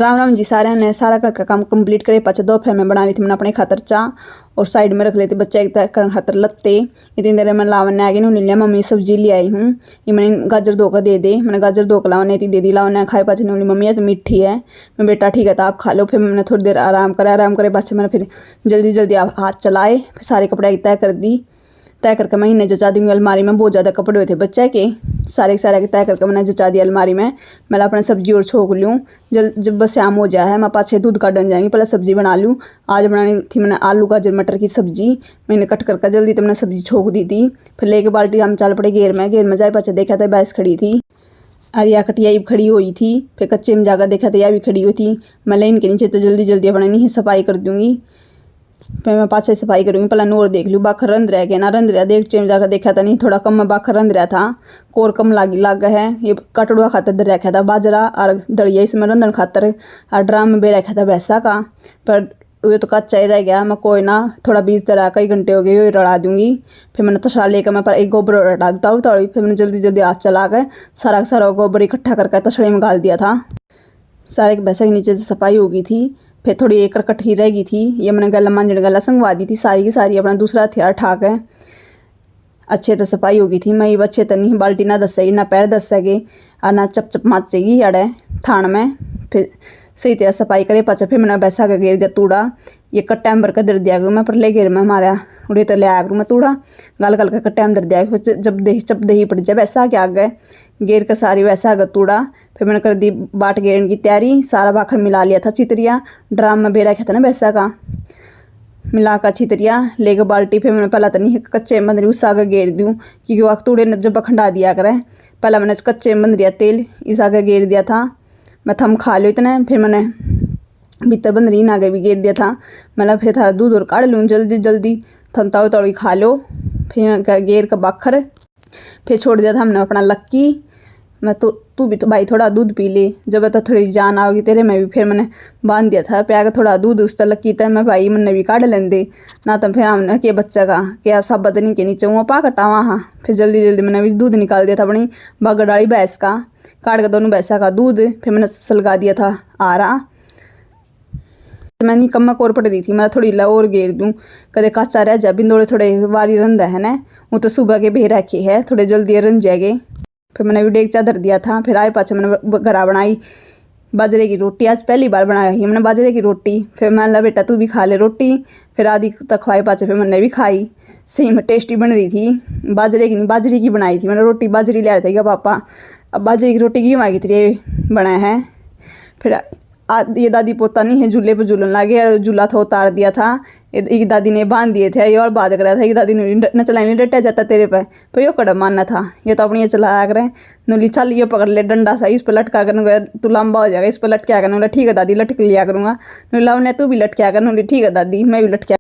राम राम जी सारे ने। सारा घर का काम कंप्लीट करे पाचे दोपहर में बना ली थी मैंने अपने खातर चाह और साइड में रख लेती बच्चे एक खातर लत्ते। इतनी देर में लावन आ गई नहीं लिया मम्मी सब्जी ले आई हूँ। ये मैंने गाजर दो का दे दे, मैंने गाजर दो का लावन थी दे दी। लावन खाए पाचे नहीं मम्मी है तो मीठी है। मैं बेटा ठीक है तो आप खा लो। फिर मैंने थोड़ी देर आराम करे पाचे मैंने फिर जल्दी जल्दी हाथ चलाए, फिर सारे कपड़े तय कर दी। तय करके मैं इन्हें जचा दूँगी अलमारी में। बहुत ज़्यादा कपड़े हुए थे बच्चे के, सारे तय करके मैंने जचा दिया अलमारी में। मैं अपने सब्जी और छोक लूँ जब बस शाम हो जाए है मैं पाछे दूध काटन जाएंगी। पहले सब्जी बना लूँ। आज बनानी थी मैंने आलू गाजर मटर की सब्जी। मैंने कट करके जल्दी तो मैंने सब्जी छोक दी थी। फिर लेके बाल्टी हम चल पड़े घेर में जाए पाछे देखा था भैंस खड़ी थी और या कटिया भी खड़ी हुई थी। फिर कच्चे में जाकर देखा था या भी खड़ी हुई थी। मैं लाइन के नीचे तो जल्दी जल्दी अपने नहीं सफाई कर दूँगी। फिर मैं पाछे सफाई करूँगी। पहले नूर देख लूँ बाखर रंध रह गया ना रंध रहा। देख चेम जाकर देखा था नहीं थोड़ा कम में बाखर रंध रहा था। कोर कम लाग है। ये कटड़ुआ खातर दे रखा था बाजरा और दलिया इसमें रंधन खातर और ड्राम में बे रखा था भैंसा का। पर ये तो कच्चा ही रह गया। मैं कोई ना थोड़ा बीज तरह कई घंटे हो गए रड़ा दूँगी। फिर मैंने तसड़ा लेकर मैं पर एक गोबर रटा देता हूँ तौड़ी। फिर मैंने जल्दी जल्दी हाथ चला कर सारा गोबर इकट्ठा करके तसड़े में गाल दिया था। सारे भैंसा के नीचे से सफाई हो गई थी। फिर थोड़ी एक कट्ठी रह गई थी। ये मैंने गला मांझने गला संगवा दी थी सारी की सारी। अपना दूसरा हथियार ठाक है अच्छे तो सफाई हो गई थी। मैं अच्छे तो नहीं बाल्टी ना दसेगी ना पैर दसेगी और ना चप माचेगी अड़े थान में। फिर सही तरह सफाई करे पाचा। फिर मैंने भैंसा का घेर दिया तूड़ा। ये कट्टा में भर कर दर दिया करूँ मैं पर ले घेर में हमारा उड़े तो ले आया करूँ मैं तूड़ा गाल का कट्टा में दर दिया। फिर जब चप दही पड़ जाए वैसा के आगे घेर का सारी वैसा आगे तूड़ा। फिर मैंने कर दी बाट घेरने की तैयारी। सारा बाखर मिला लिया था चितरिया ड्राम में बेरा रखा था ना वैसा का मिला का चितरिया लेकर बाल्टी। फिर मैंने पहला तो नहीं कच्चे मंदरी उस आगे घेर दूँ क्योंकि वह तूड़े ने जब बखंडा दिया करे। पहला मैंने कच्चे मंदरिया तेल इस आगे घेर दिया था। मैं थम खा लो इतना। फिर मैंने भीतर बंदरी इन आगे भी घेर दिया था। मतलब फिर था दूध और काढ़ लूँ जल्दी जल्दी थम ताऊ तौड़ी खा लो। फिर घेर का बाखर फिर छोड़ दिया था हमने अपना लक्की। मैं तो तू भी तो भाई थोड़ा दूध पी ले जब तो थोड़ी जान आओगी तेरे में भी। फिर मैंने बांध दिया था प्याग थोड़ा दूध उस तक लक्की था मैं भाई मैंने भी काढ़ लेंदे ना। तो फिर हमने के बच्चा का क्या सब बदनी के नीचे वहाँ पा कटा वहाँ। फिर जल्दी जल्दी मैंने भी दूध निकाल दिया था अपनी बागड़ डाली भैंस का काट कर दोनों भैंसा का दूध। फिर मैंने सलगा दिया था आरा। मैंने कम्मा कोर पड़ रही थी मैं थोड़ी ला और घेर दूँ कदे काचा रह जा बिंदोड़े थोड़े वारी रंधा है ना वो तो सुबह के भे रखे है थोड़े जल्दी रंध जाएगे। फिर मैंने भी डेग चादर दिया था। फिर आए पाछे मैंने घरा बनाई बाजरे की रोटी। आज पहली बार बनाई मैंने बाजरे की रोटी। फिर मैंने बेटा तू भी खा ले रोटी। फिर आधी तक खवाए पाछे फिर मैंने भी खाई। सही में टेस्टी बन रही थी। बाजरे की नहीं बाजरी की बनाई थी मैंने रोटी। बाजरी ले आए थे क्या पापा अब बाजरे की रोटी की मांगी थी बनाए हैं। फिर ये दादी पोता नहीं है झूले पर झूलन लगे और झूला था उतार दिया था। एक दादी ने बांध दिए थे ये और बात कर रहा था कि दादी ने न चलाए नहीं डटा जाता तेरे पर यो कड़ा मानना था। ये तो अपनी ये चलाया करें नूली चल ये पकड़ ले डंडा सा इस पर लटका कर तू लंबा हो जाएगा इस पर लटका कर। ठीक है दादी लटक लिया करूँगा। नूला ने तू भी लटका कर नूली ठीक है दादी मैं भी लटका